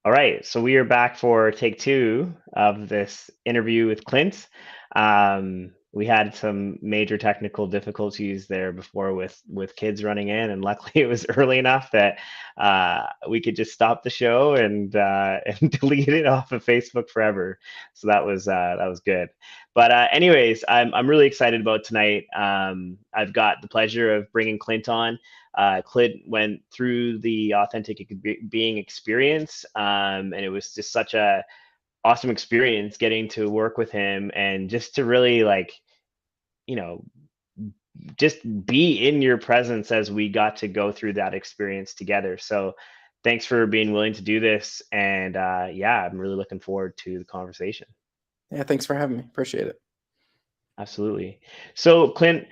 All right, so we are back for take two of this interview with Clint. We had some major technical difficulties there before with kids running in, and luckily it was early enough that we could just stop the show and and delete it off of Facebook forever. So that was good. But anyways, I'm really excited about tonight. I've got the pleasure of bringing Clint on. Clint went through the authentic being experience, and it was just such a awesome experience getting to work with him and just to really you know, just be in your presence as we got to go through that experience together. So thanks for being willing to do this. And yeah, I'm really looking forward to the conversation. Yeah, thanks for having me. Appreciate it. Absolutely. So Clint,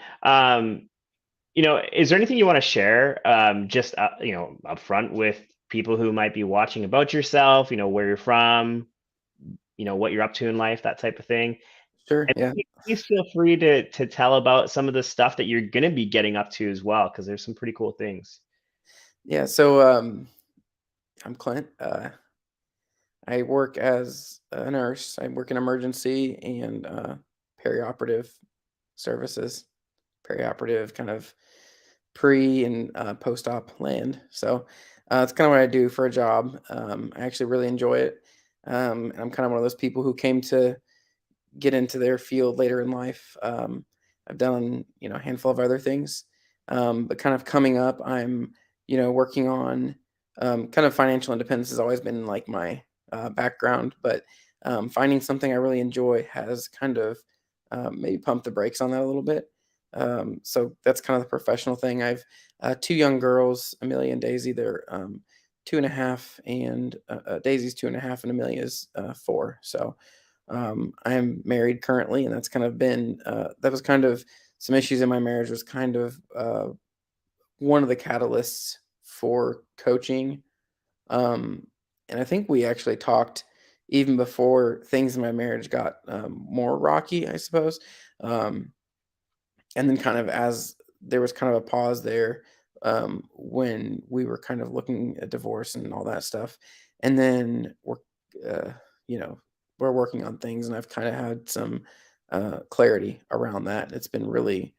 is there anything you want to share, just up front with people who might be watching about yourself, where you're from, what you're up to in life, that type of thing. Sure. And Yeah. please feel free to tell about some of the stuff that you're going to be getting up to as well, because there's some pretty cool things. Yeah. So I'm Clint. I work as a nurse. I work in emergency and perioperative services, perioperative kind of pre and post op land. So it's kind of what I do for a job. I actually really enjoy it. And I'm kind of one of those people who came to get into their field later in life. I've done, a handful of other things, but kind of coming up, I'm, working on kind of financial independence has always been like my background, but finding something I really enjoy has kind of maybe pumped the brakes on that a little bit. So that's kind of the professional thing. I've two young girls, Amelia and Daisy. They're 2.5, and Daisy's 2.5, and Amelia's 4. So I am married currently, and that's kind of been that was kind of some issues in my marriage was kind of one of the catalysts for coaching. Um, and I think we actually talked even before things in my marriage got more rocky, I suppose. Um, and then kind of as there was kind of a pause there when we were kind of looking at divorce and all that stuff, and then uh, you know we're working on things, and I've kind of had some clarity around that. It's been really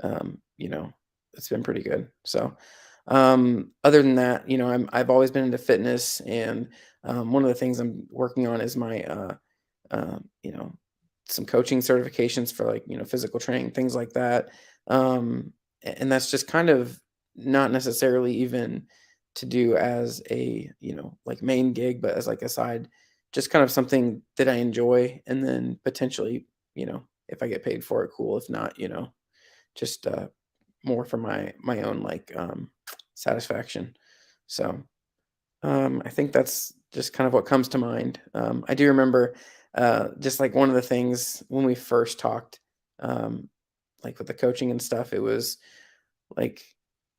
um, you know it's been pretty good. So other than that, I've always been into fitness, and one of the things I'm working on is my uh, you know, some coaching certifications for like, physical training, things like that. And that's just kind of not necessarily even to do as a, like main gig, but as like a side, just kind of something that I enjoy. And then potentially, if I get paid for it, cool. If not, just more for my own like satisfaction. So I think that's just kind of what comes to mind. I do remember just like one of the things when we first talked, um, like with the coaching and stuff, it was like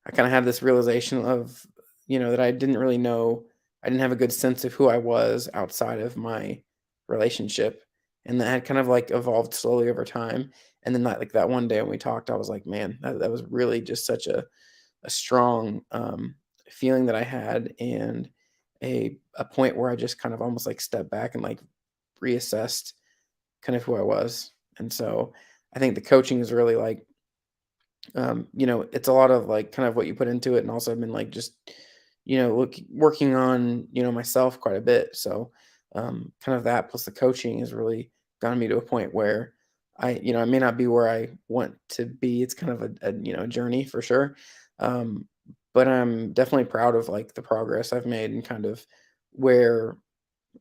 I kind of had this realization of, that I didn't really know, I didn't have a good sense of who I was outside of my relationship. And that had kind of like evolved slowly over time. And then that one day when we talked, I was like, man, that was really just such a strong feeling that I had, and a point where I just kind of almost like stepped back and like reassessed kind of who I was. And so I think the coaching is really like it's a lot of like kind of what you put into it, and also I've been like just working on myself quite a bit. So kind of that plus the coaching has really gotten me to a point where I may not be where I want to be. It's kind of a journey for sure. Um, but I'm definitely proud of like the progress I've made and kind of where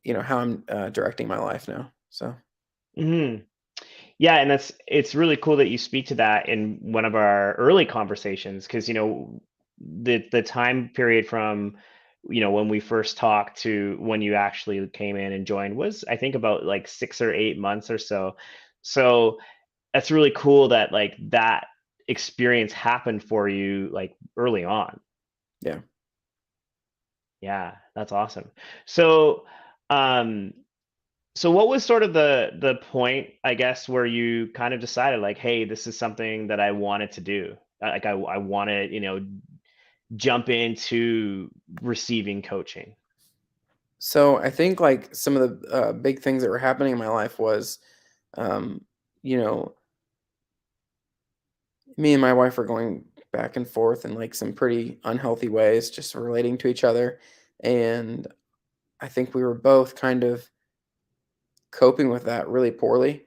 how I'm directing my life now. So Hmm. Yeah, and it's really cool that you speak to that in one of our early conversations, because the time period from when we first talked to when you actually came in and joined was, I think, about like 6 or 8 months or so. So that's really cool that like that experience happened for you like early on. yeah. Yeah, that's awesome. So um so what was sort of the point, I guess, where you kind of decided like, hey, this is something that I wanted to do. Like I want to, jump into receiving coaching. So I think like some of the big things that were happening in my life was, um, you know, me and my wife were going back and forth in like some pretty unhealthy ways, just relating to each other. And I think we were both kind of coping with that really poorly.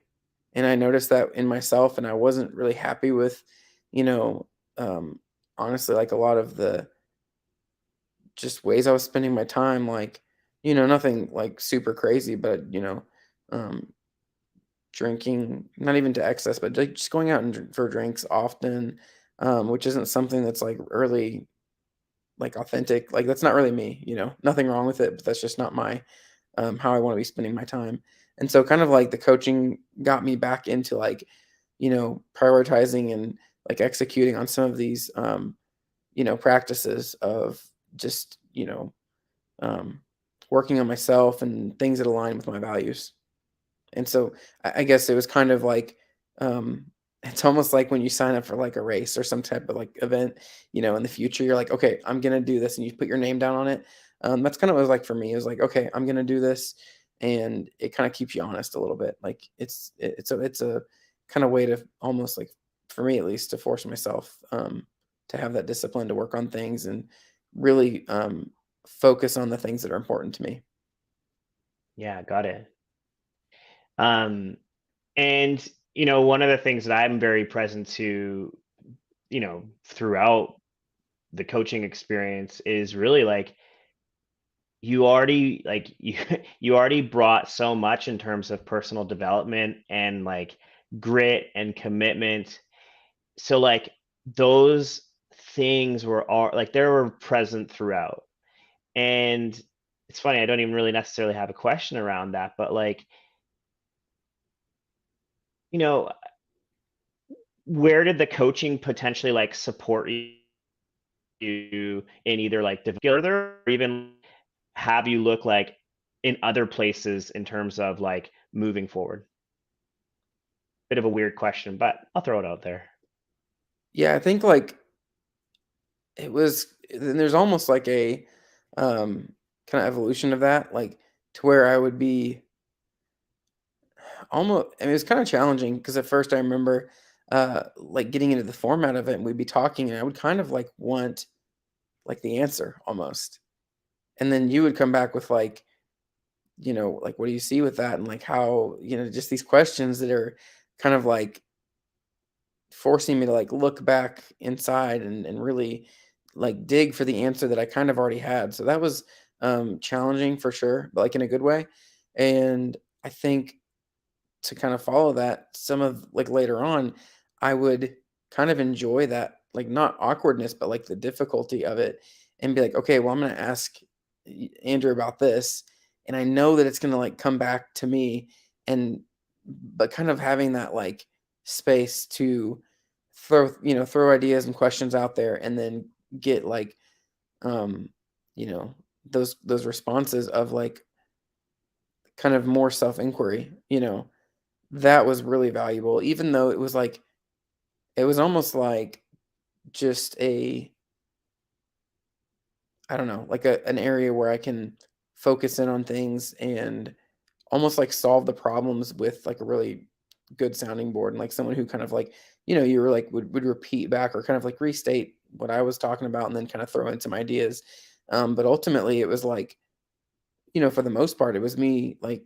And I noticed that in myself, and I wasn't really happy with, you know, um, honestly, like a lot of the just ways I was spending my time, like, nothing like super crazy, but, um, drinking, not even to excess, but like just going out and for drinks often, which isn't something that's like really like authentic. Like that's not really me, nothing wrong with it, but that's just not my how I want to be spending my time. And so kind of like the coaching got me back into like, prioritizing and like executing on some of these practices of just, um, working on myself and things that align with my values. And so I guess it was kind of like, um, it's almost like when you sign up for like a race or some type of like event, in the future, you're like, okay, I'm gonna do this, and you put your name down on it. That's kind of what it was like for me. It was like, okay, I'm gonna do this, and it kind of keeps you honest a little bit. Like it's a kind of way to almost like, for me at least, to force myself to have that discipline to work on things and really focus on the things that are important to me. Yeah, got it. Um, and one of the things that I'm very present to, throughout the coaching experience is really like you already like you you already brought so much in terms of personal development and like grit and commitment. So like those things were all like they were present throughout. And it's funny, I don't even really necessarily have a question around that, but like, you know, where did the coaching potentially like support you in either like developing further or even have you look like in other places in terms of like moving forward? Bit of a weird question, but I'll throw it out there. Yeah, I think like it was then there's almost like a, kinda evolution of that, like, to where I would be almost. I mean, it was kinda challenging because at first I remember, like, getting into the format of it, and we'd be talking, and I would kind of, like, want, like, the answer almost, and then you would come back with, like, like, "What do you see with that?" And, like, how just these questions that are kind of, like, forcing me to, like, look back inside and really, like, dig for the answer that I kind of already had. So that was, challenging for sure, but, like, in a good way. And I think to kind of follow that, some of like, later on, I would kind of enjoy that, like, not awkwardness, but, like, the difficulty of it and be like, "Okay, well, I'm gonna ask Andrew about this," and I know that it's gonna, like, come back to me and but kind of having that, like, space to throw ideas and questions out there and then get, like, um, you know, those responses of, like, kind of more self-inquiry, that was really valuable, even though it was like it was almost like just a I don't know, like an area where I can focus in on things and almost like solve the problems with like a really good sounding board and like someone who kind of like, you were like would repeat back or kind of like restate what I was talking about and then kind of throw in some ideas. But ultimately it was like, for the most part, it was me like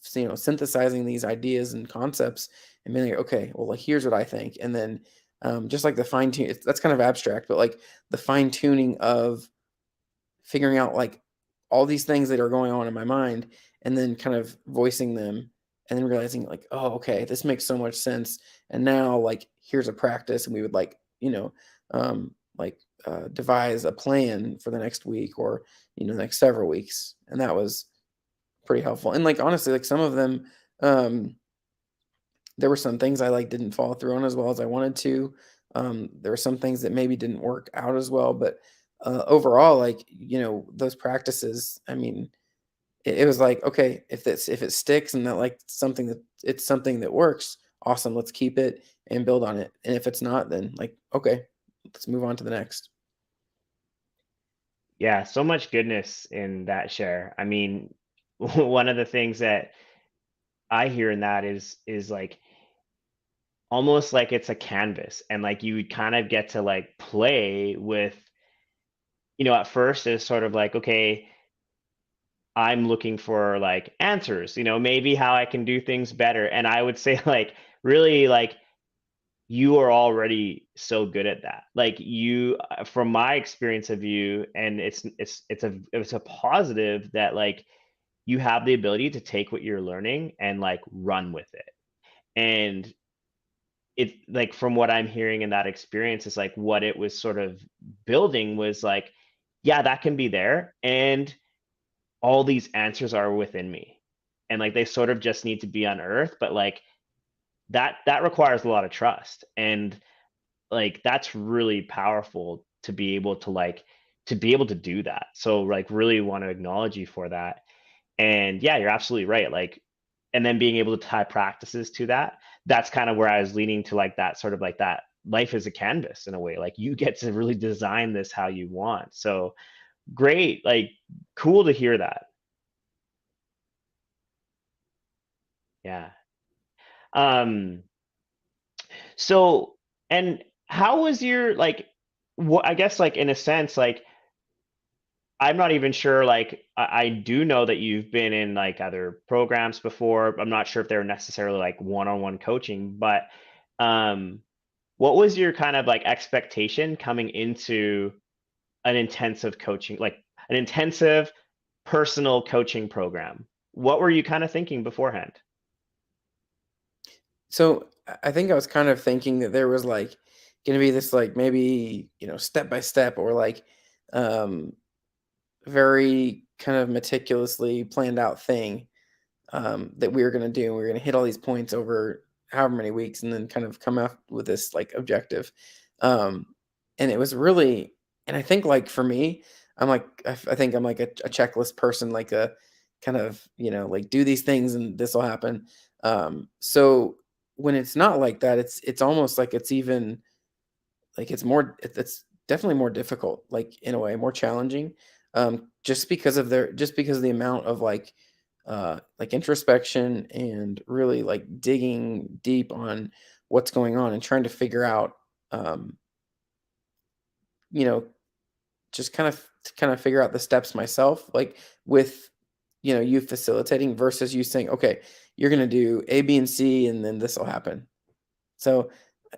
synthesizing these ideas and concepts and being like, okay, well, like, here's what I think. And then just like the fine tune, that's kind of abstract, but like the fine tuning of figuring out like all these things that are going on in my mind and then kind of voicing them and then realizing like, oh, okay, this makes so much sense. And now like, here's a practice. And we would like, like devise a plan for the next week or, the next several weeks. And that was pretty helpful, and, like, honestly, like, some of them, um, there were some things I, like, didn't follow through on as well as I wanted to. There were some things that maybe didn't work out as well, but, overall, like, those practices, I mean, it was like, "Okay, if it sticks and that, like, something that it's something that works, awesome, let's keep it and build on it, and if it's not, then, like, okay, let's move on to the next." Yeah, so much goodness in that share. I mean, one of the things that I hear in that is like almost like it's a canvas and like you kind of get to like play with, at first it's sort of like, okay, I'm looking for like answers, maybe how I can do things better. And I would say like really like you are already so good at that. Like you, from my experience of you, and it's a positive that like you have the ability to take what you're learning and like run with it. And it like from what I'm hearing in that experience is like what it was sort of building was like, yeah, that can be there. And all these answers are within me. And like they sort of just need to be unearthed, but like that requires a lot of trust. And like that's really powerful to be able to do that. So like really want to acknowledge you for that. And yeah, you're absolutely right. Like, and then being able to tie practices to that, that's kind of where I was leaning to, like that sort of like that life is a canvas in a way. Like you get to really design this how you want. So great, like cool to hear that. Yeah. Um, so and how was your like what I guess like in a sense, like I'm not even sure. Like, I do know that you've been in like other programs before. I'm not sure if they're necessarily like one-on-one coaching, but um, what was your kind of like expectation coming into an intensive coaching, like an intensive personal coaching program? What were you kind of thinking beforehand? So I think I was kind of thinking that there was like going to be this like maybe step by step or like um, very kind of meticulously planned out thing that we were going to do. We were going to hit all these points over however many weeks, and then kind of come up with this like objective. Um, and it was really, and I think like for me, I'm like I think I'm like a checklist person, like a kind of like do these things and this will happen. So when it's not like that, it's almost like it's even like, it's definitely more difficult, like, in a way, more challenging, just because of the amount of, like, introspection and really, like, digging deep on what's going on and trying to figure out, um, you know, just kind of figure out the steps myself, like, with, you facilitating versus you saying, "Okay, you're gonna do A, B, and C, and then this'll happen." So,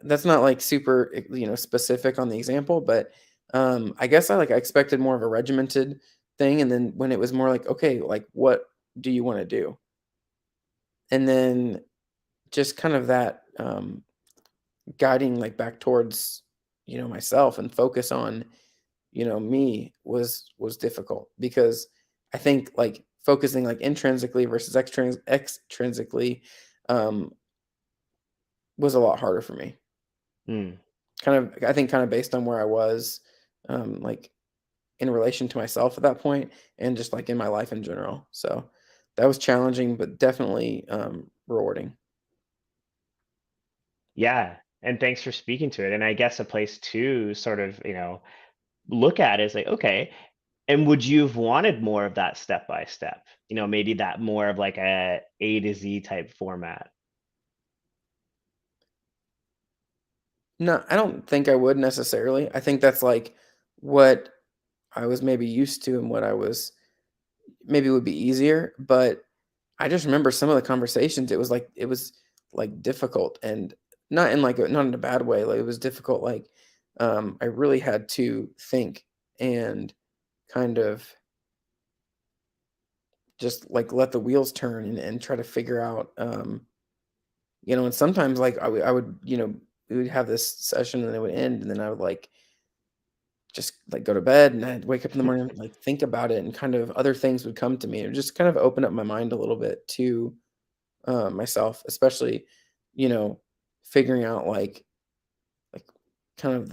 that's not, like, super, specific on the example, but, I guess I expected more of a regimented thing, and then when it was more like, "Okay, like, what do you wanna do?" And then just kind of that, guiding, like, back towards, myself and focus on, me was difficult because I think, like, focusing, like, intrinsically versus extrinsically, um, was a lot harder for me. Hmm. Kind of I think kinda based on where I was, like, in relation to myself at that point and just, like, in my life in general. So, that was challenging, but definitely, rewarding. Yeah. And thanks for speaking to it. And I guess a place to sort of, look at is like, okay, and would you have wanted more of that step by step? Maybe that more of like A to Z type format. No, I don't think I would necessarily. I think that's, like, what I was maybe used to and what I was maybe would be easier, but I just remember some of the conversations, it was, like, difficult and not in a bad way, like, it was difficult, like, I really had to think and kind of just, like, let the wheels turn and try to figure out, and sometimes, like, I would, we would have this session and it would end, and then I would, like, just, like, go to bed, and I'd wake up in the morning, like, think about it, and kind of other things would come to me. It would just kind of open up my mind a little bit to, myself, especially, you know, figuring out, like, kind of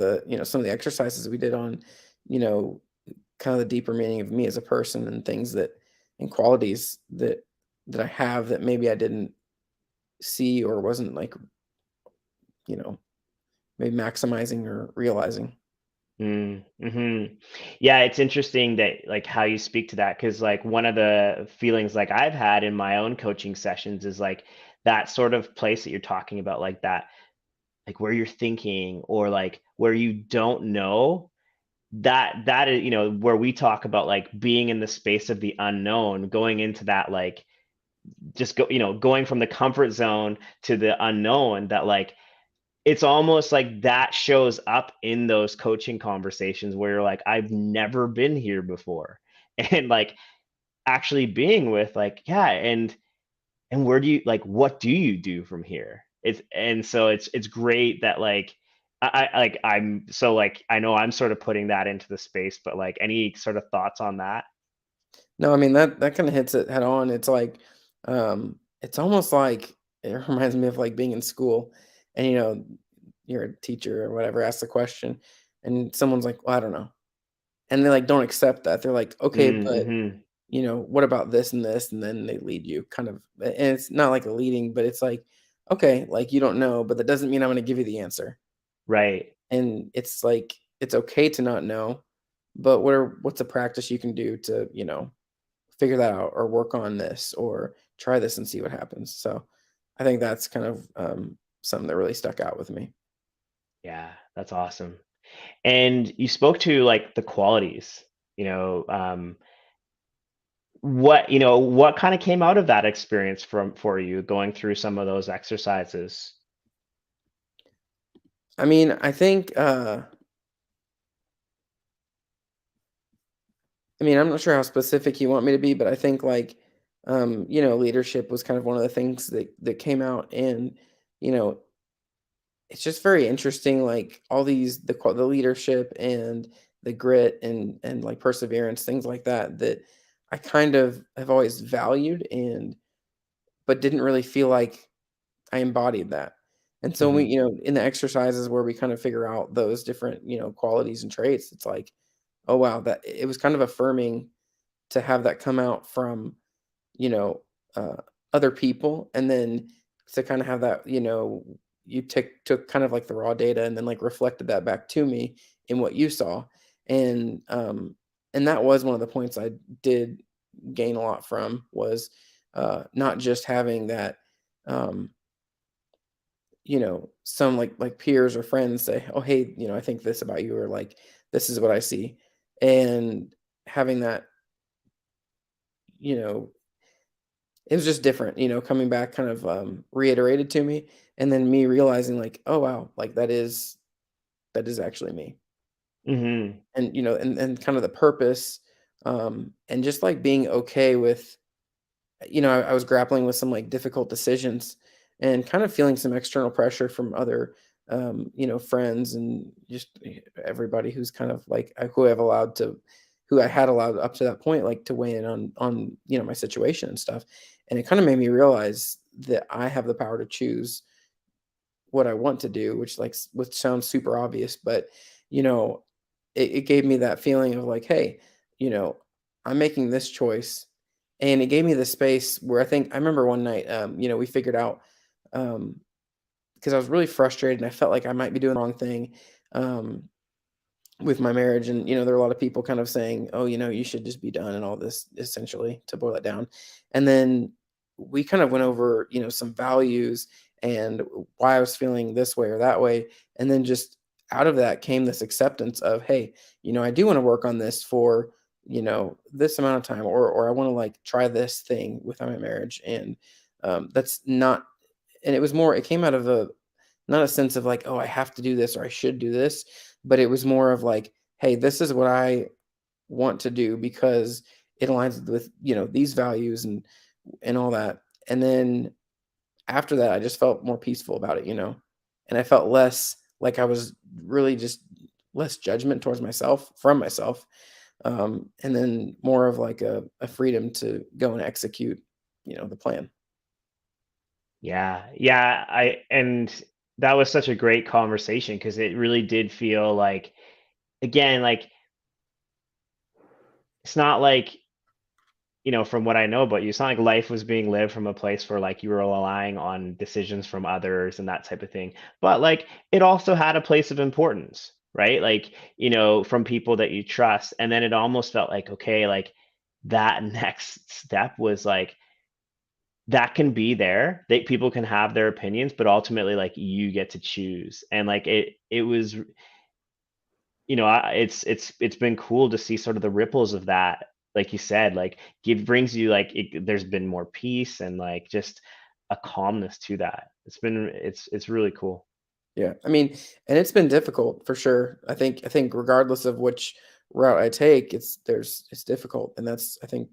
some of the exercises we did on, you know, kind of the deeper meaning of me as a person and things that and qualities that I have that maybe I didn't see or wasn't, like, you know, maybe maximizing or realizing. Mm-hmm. Yeah, it's interesting that like how you speak to that because like one of the feelings like I've had in my own coaching sessions is like that sort of place that you're talking about, like that, like where you're thinking or like where you don't know that is, where we talk about like being in the space of the unknown, going into that like just going from the comfort zone to the unknown, that like it's almost like that shows up in those coaching conversations where you're like, I've never been here before. And like actually being with like, yeah, and where do you like what do you do from here? It's great that like I'm so like I know I'm sort of putting that into the space, but like any sort of thoughts on that? No, I mean, that kinda hits it head on. It's like, it's almost like it reminds me of, like, being in school and, you're a teacher or whatever, asks a question, and someone's like, "Well, I don't know." And they, like, don't accept that. They're like, "Okay, but, Mm-hmm. what about this and this?" And then they lead you kind of and it's not like a leading, but it's like, "Okay, like, you don't know, but that doesn't mean I'm gonna give you the answer." Right. And it's like, it's okay to not know, but what's a practice you can do to, figure that out or work on this or try this and see what happens. So I think that's kind of something that really stuck out with me. Yeah, that's awesome. And you spoke to like the qualities, you know, what kind of came out of that experience from for you going through some of those exercises? I mean, I'm not sure how specific you want me to be, but I think like, leadership was kind of one of the things that came out, and you know, it's just very interesting. Like all these, the leadership and the grit and like perseverance, things like that, that I kind of have always valued and but didn't really feel like I embodied that. And so we, Hmm. in the exercises where we kind of figure out those different, qualities and traits, it's like, oh wow, that it was kind of affirming to have that come out from, you know, uh, other people, and then to kind of have that, you took kind of like the raw data and then like reflected that back to me in what you saw, and and that was one of the points I did gain a lot from was not just having that. Um, some like peers or friends say, "Oh, hey, I think this about you," or like, "This is what I see," and having that, you know, it was just different, coming back kind of reiterated to me, and then me realizing like, "Oh wow, like that is actually me," Hmm. and and kind of the purpose, and just like being okay with I was grappling with some like difficult decisions and kind of feeling some external pressure from other, friends and just everybody who's kind of like who I had allowed up to that point, like to weigh in on my situation and stuff. And it kind of made me realize that I have the power to choose what I want to do, which sounds super obvious, but you know, it gave me that feeling of like, hey, you know, I'm making this choice, and it gave me the space where I remember one night, we figured out, because I was really frustrated and I felt like I might be doing the wrong thing, um, with my marriage, and there are a lot of people kind of saying, "Oh, you should just be done," and all this, essentially, to boil it down. And then we kind of went over, some values and why I was feeling this way or that way, and then just out of that came this acceptance of, "Hey, I do want to work on this for this amount of time, or I want to like try this thing with my marriage," and that's not. And it was more. It came out of a not a sense of like, "Oh, I have to do this or I should do this," but it was more of like, "Hey, this is what I want to do because it aligns with, these values and all that." And then after that, I just felt more peaceful about it, and I felt less like I was really just less judgment towards myself from myself. And then more of like a freedom to go and execute, the plan. Yeah, yeah. And that was such a great conversation because it really did feel like, again, like it's not like, from what I know about you, it's not like life was being lived from a place where like you were relying on decisions from others and that type of thing. But like it also had a place of importance. right? Like, from people that you trust. And then it almost felt like, okay, like that next step was like, that can be there. People can have their opinions, but ultimately, like, you get to choose. And like it was, it's been cool to see sort of the ripples of that. Like you said, like brings you like there's been more peace and like just a calmness to that. It's really cool. Yeah, I mean, and it's been difficult for sure. I think regardless of which route I take, it's difficult, and that's I think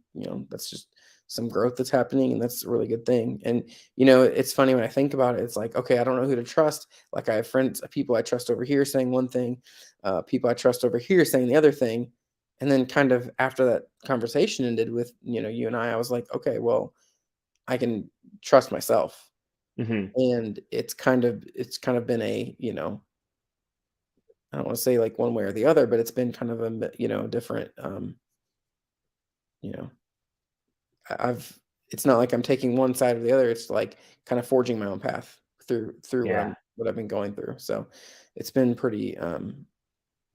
that's just some growth that's happening, and that's a really good thing. And it's funny when I think about it. It's like, okay, I don't know who to trust. Like I have friends, people I trust over here saying one thing, people I trust over here saying the other thing, and then kind of after that conversation ended with you and I was like, okay, well, I can trust myself. Hmm. And it's kind of been I don't wanna say, like, one way or the other, but it's been kind of a different, you know, I've it's not like I'm taking one side or the other, it's like kinda forging my own path through Yeah, what I've been going through, so it's been pretty,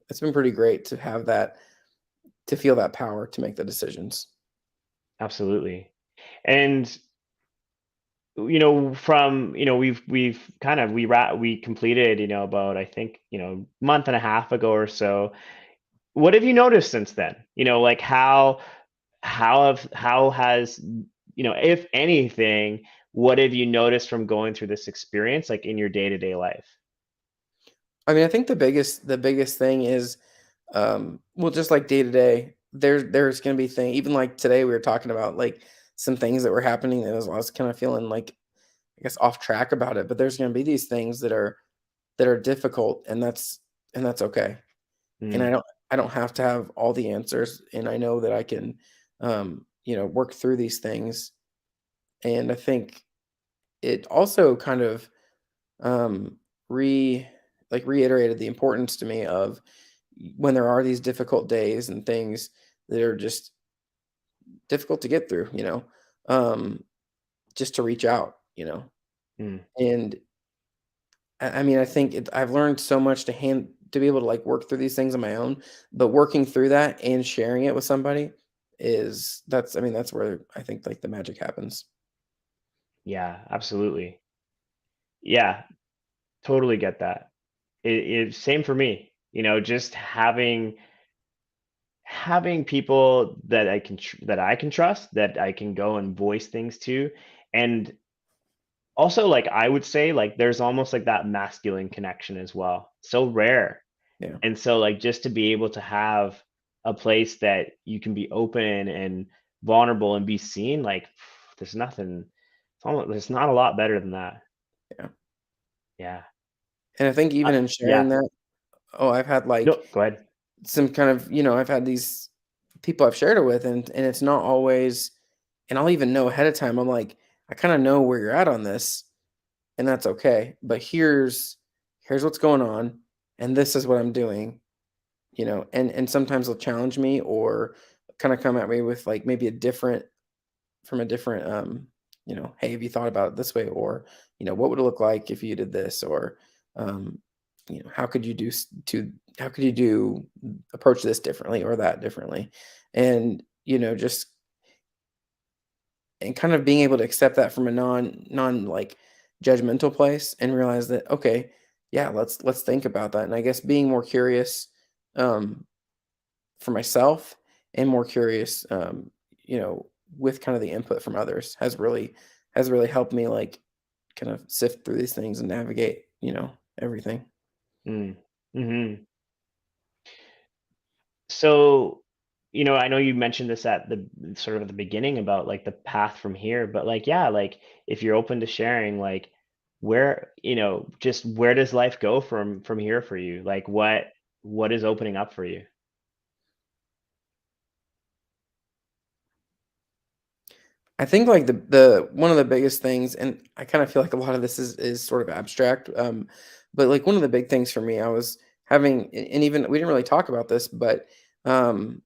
it's been pretty great to have that to feel that power to make the decisions. absolutely. And from we've kind of we completed about, I think, month and a half ago or so. What have you noticed since then? Like how has, if anything, what have you noticed from going through this experience, like in your day-to-day life? I mean, I think the biggest thing is, well, just like day to day, there's gonna be thing even like today we were talking about like some things that were happening that I was kind of feeling like I guess off track about it, but there's gonna be these things that are difficult, and that's okay. And I Mm, don't I don't have to have all the answers, and I know that I can, work through these things. And I think it also kind of um, re reiterated the importance to me of when there are these difficult days and things that are just difficult to get through, um, just to reach out, mm. and I mean, I think I've learned so much to be able to like work through these things on my own, but working through that and sharing it with somebody I mean, that's where I think like the magic happens. Yeah, absolutely. Yeah, totally get that. It same for me. Just having people that I can trust, that I can go and voice things to. And also, like, I would say, like, there's almost like that masculine connection as well. So rare. Yeah, And so, like, just to be able to have a place that you can be open and vulnerable and be seen, like, there's nothing, there's not a lot better than that. yeah. Yeah. And I think even in Yeah. sharing that, I've had like No, go ahead. some kind of, I've had these people I've shared it with, and it's not always, and I'll even know ahead of time. I'm like, I kind of know where you're at on this, and that's okay. But here's what's going on, and this is what I'm doing, and sometimes they'll challenge me or kind of come at me with like maybe a different hey, have you thought about it this way, or what would it look like if you did this, or um how could you how could you do approach this differently or that differently, and just and kind of being able to accept that from a non like judgmental place and realize that okay, yeah, let's think about that. And I guess being more curious um for myself and more curious you know with kind of the input from others has really helped me like kind of sift through these things and navigate everything. Mm. Hmm. So, I know you mentioned this at the sort of at the beginning about like the path from here, but like, yeah, like if you're open to sharing, like just where does life go from here for you? Like what is opening up for you? I think like the one of the biggest things, and I kind of feel like a lot of this is sort of abstract, but like one of the big things for me, I was having, and even we didn't really talk about this, but um,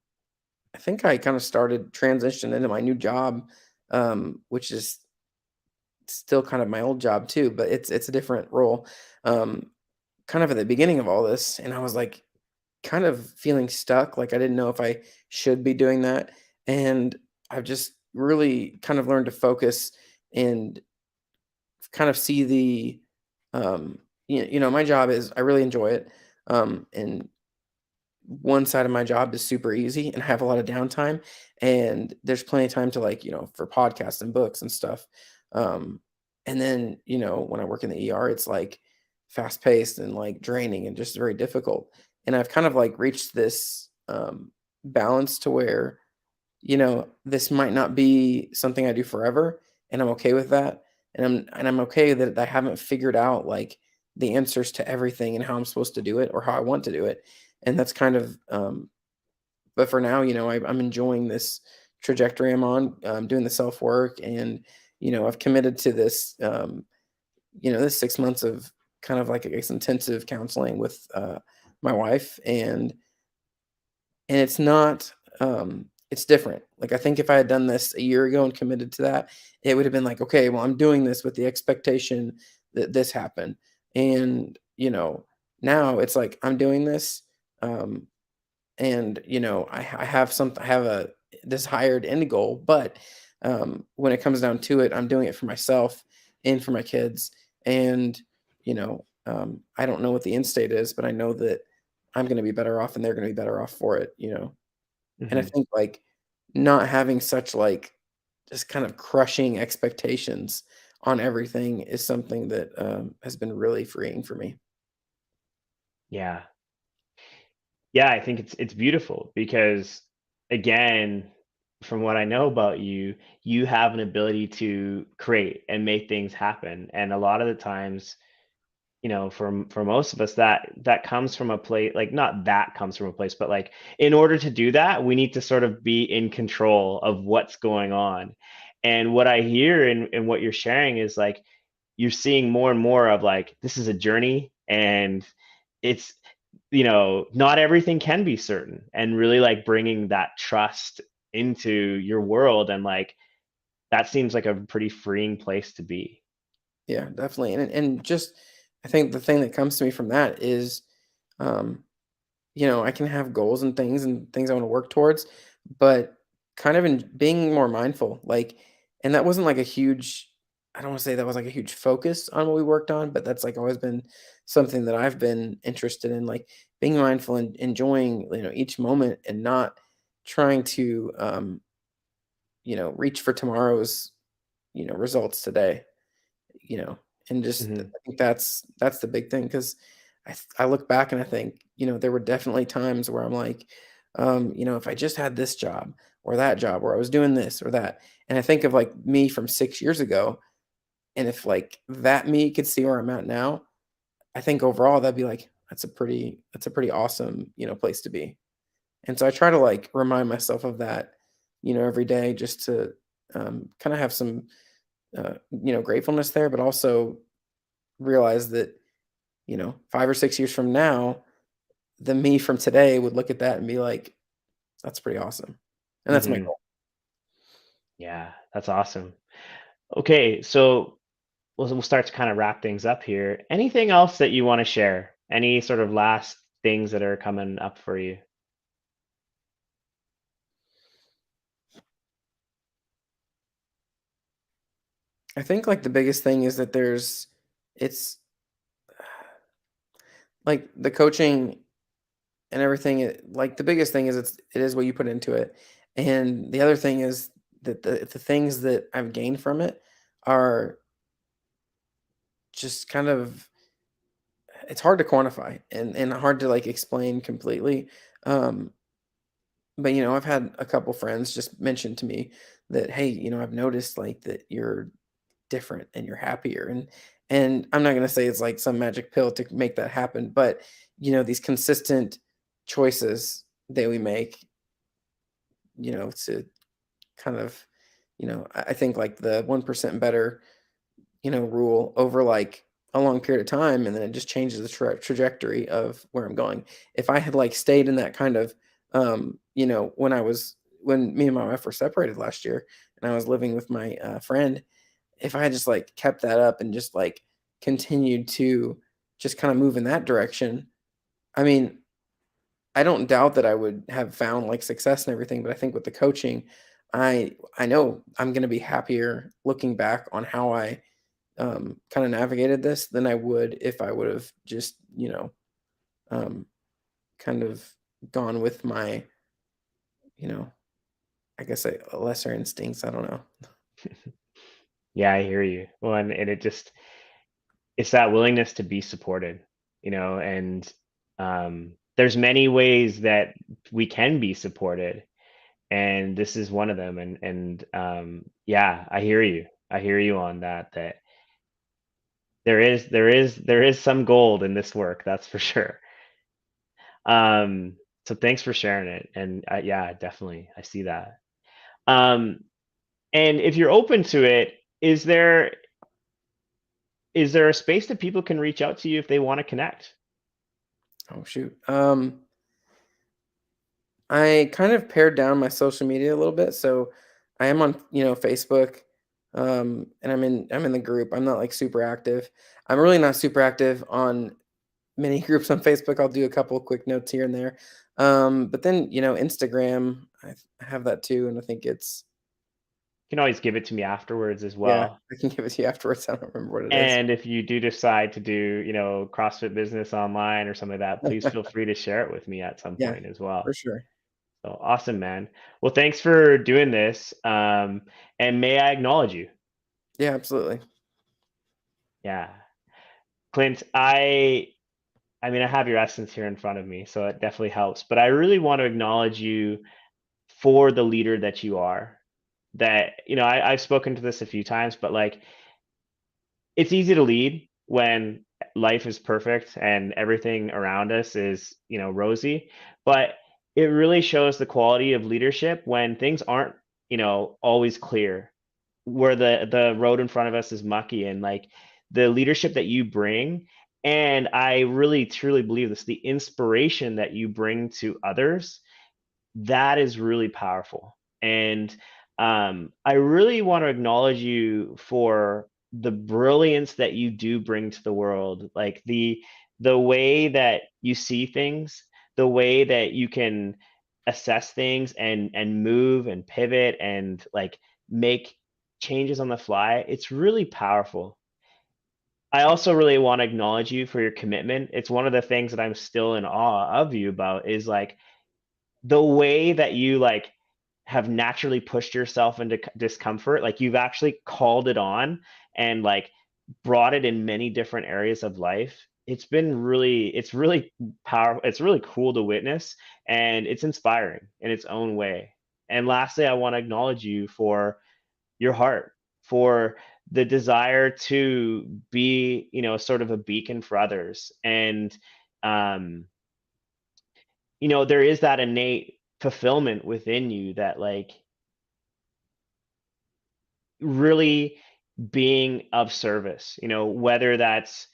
I think I kind of started transition into my new job, which is still kind of my old job too, but it's a different role. Um, Kind of at the beginning of all this, and I was like kind of feeling stuck, like I didn't know if I should be doing that, and I've just really kind of learned to focus and kind of see the, um, my job is I really enjoy it, and one side of my job is super easy and I have a lot of downtime, and there's plenty of time to, like, for podcasts and books and stuff. And then, when I work in the ER, it's like fast paced and like draining and just very difficult. And I've kind of like reached this balance to where, this might not be something I do forever, and I'm okay with that. And I'm okay that I haven't figured out like the answers to everything and how I'm supposed to do it or how I want to do it. And that's kind of but for now, I'm enjoying this trajectory I'm on, doing the self work, and I've committed to this, this 6 months of kind of like, I guess, intensive counseling with my wife, and it's not, it's different. Like, I think if I had done this a year ago and committed to that, it would have been like, "Okay, well, I'm doing this with the expectation that this happened." And, now it's like I'm doing this, um, and, I have a desired end goal, but, when it comes down to it, I'm doing it for myself and for my kids, and, I don't know what the end state is, but I know that I'm gonna be better off and they're gonna be better off for it. And I Hmm. think, like, not having such, like, just kind of crushing expectations on everything is something that, has been really freeing for me. Yeah. Yeah, I think it's beautiful because, again, from what I know about you, you have an ability to create and make things happen. And a lot of the times, for most of us, that comes from a place, like, not that comes from a place, but like, in order to do that, we need to sort of be in control of what's going on. And what I hear in what you're sharing is like you're seeing more and more of like this is a journey, and it's not everything can be certain, and really like bringing that trust into your world, and like that seems like a pretty freeing place to be. Yeah, definitely, and just I think the thing that comes to me from that is, um I can have goals and things I want to work towards, but kind of in being more mindful, like, and that wasn't like a huge, I don't want to say that was like a huge focus on what we worked on, but that's like always been something that I've been interested in, like being mindful and enjoying, each moment and not trying to, reach for tomorrow's, results today, you know, and just I Hmm. think that's the big thing because I look back and I think, there were definitely times where I'm like, if I just had this job, or I was doing this or that, and I think of like me from 6 years ago, and if like that me could see where I'm at now, I think overall that'd be like that's a pretty awesome, place to be. And so I try to like remind myself of that, every day just to kind of have some gratefulness there, but also realize that, 5 or 6 years from now, the me from today would look at that and be like, "That's pretty awesome." And that's my Hmm. goal. Yeah, that's awesome. Okay, so we'll start to kind of wrap things up here. Anything else that you want to share? Any sort of last things that are coming up for you? I think, like, the biggest thing is that it's like, the coaching and everything, like, the biggest thing is it is what you put into it, and the other thing is that the things that I've gained from it are just kind of it's hard to quantify and hard to, like, explain completely, um but, I've had a couple friends just mention to me that, "Hey, I've noticed, like, that you're different and you're happier," and I'm not gonna say it's like some magic pill to make that happen, but, these consistent choices that we make, to kind of, I think, like, the 1% better, rule over, like, a long period of time, and then it just changes the trajectory of where I'm going. If I had, like, stayed in that kind of, when me and my wife were separated last year and I was living with my, friend, if I had just, like, kept that up and just, like, continued to just kinda move in that direction, I mean, I don't doubt that I would have found, like, success and everything, but I think with the coaching, I know I'm gonna be happier looking back on how I, kinda navigated this than I would if I would've just, um, kind of gone with my, you know, I guess, lesser instincts, I don't know. Yeah, I hear you. Well, and it just it's that willingness to be supported, and there's many ways that we can be supported, and this is one of them. And yeah, I hear you. I hear you on that. That there is some gold in this work, that's for sure. Um, so thanks for sharing it. And yeah, definitely, I see that. Um, and if you're open to it, is there a space that people can reach out to you if they want to connect? Oh, shoot. I kind of pared down my social media a little bit, so I am on, Facebook, and I'm in the group. I'm not like super active. I'm really not super active on many groups on Facebook. I'll do a couple of quick notes here and there. But then, Instagram, I have that too, and I think it's You can always give it to me afterwards as yeah, well. I can give it to you afterwards. I don't remember what it is. And if you do decide to do, CrossFit business online or something like that, please feel free to share it with me at some Yeah, point as for well. sure. So awesome, man. Well, thanks for doing this. And may I acknowledge you? Yeah, absolutely. Yeah. Clint, I mean, I have your essence here in front of me, so it definitely helps. But I really want to acknowledge you for the leader that you are. That, I've spoken to this a few times, but like it's easy to lead when life is perfect and everything around us is, rosy, but it really shows the quality of leadership when things aren't, always clear, where the road in front of us is mucky, and like the leadership that you bring, and I really truly believe this, the inspiration that you bring to others, that is really powerful. And I really want to acknowledge you for the brilliance that you do bring to the world, like the way that you see things, the way that you can assess things and move and pivot and like make changes on the fly. It's really powerful. I also really want to acknowledge you for your commitment. It's one of the things that I'm still in awe of you about is like the way that you like have naturally pushed yourself into discomfort, like you've actually called it on and like brought it in many different areas of life. It's really powerful. It's really cool to witness, and it's inspiring in its own way. And lastly, I want to acknowledge you for your heart, for the desire to be, sort of a beacon for others. And um there is that innate fulfillment within you that like really being of service, whether that's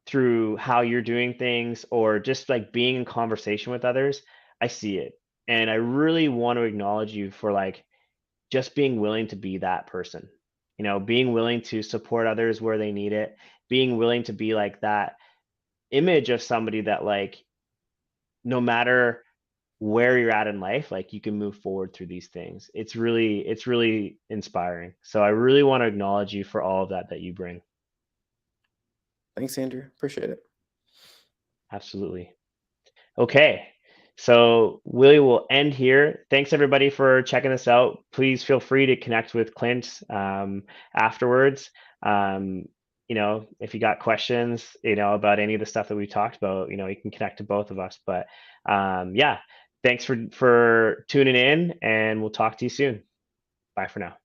through how you're doing things or just like being in conversation with others. I see it. And I really want to acknowledge you for like just being willing to be that person, being willing to support others where they need it, being willing to be like that image of somebody that like no matter where you're at in life, like you can move forward through these things. It's really inspiring. So I really want to acknowledge you for all of that you bring. Thanks, Andrew. Appreciate it. Absolutely. Okay. So Willie will end here. Thanks everybody for checking this out. Please feel free to connect with Clint afterwards. Um, if you got questions, about any of the stuff that we talked about, you can connect to both of us. But yeah, thanks for tuning in, and we'll talk to you soon. Bye for now.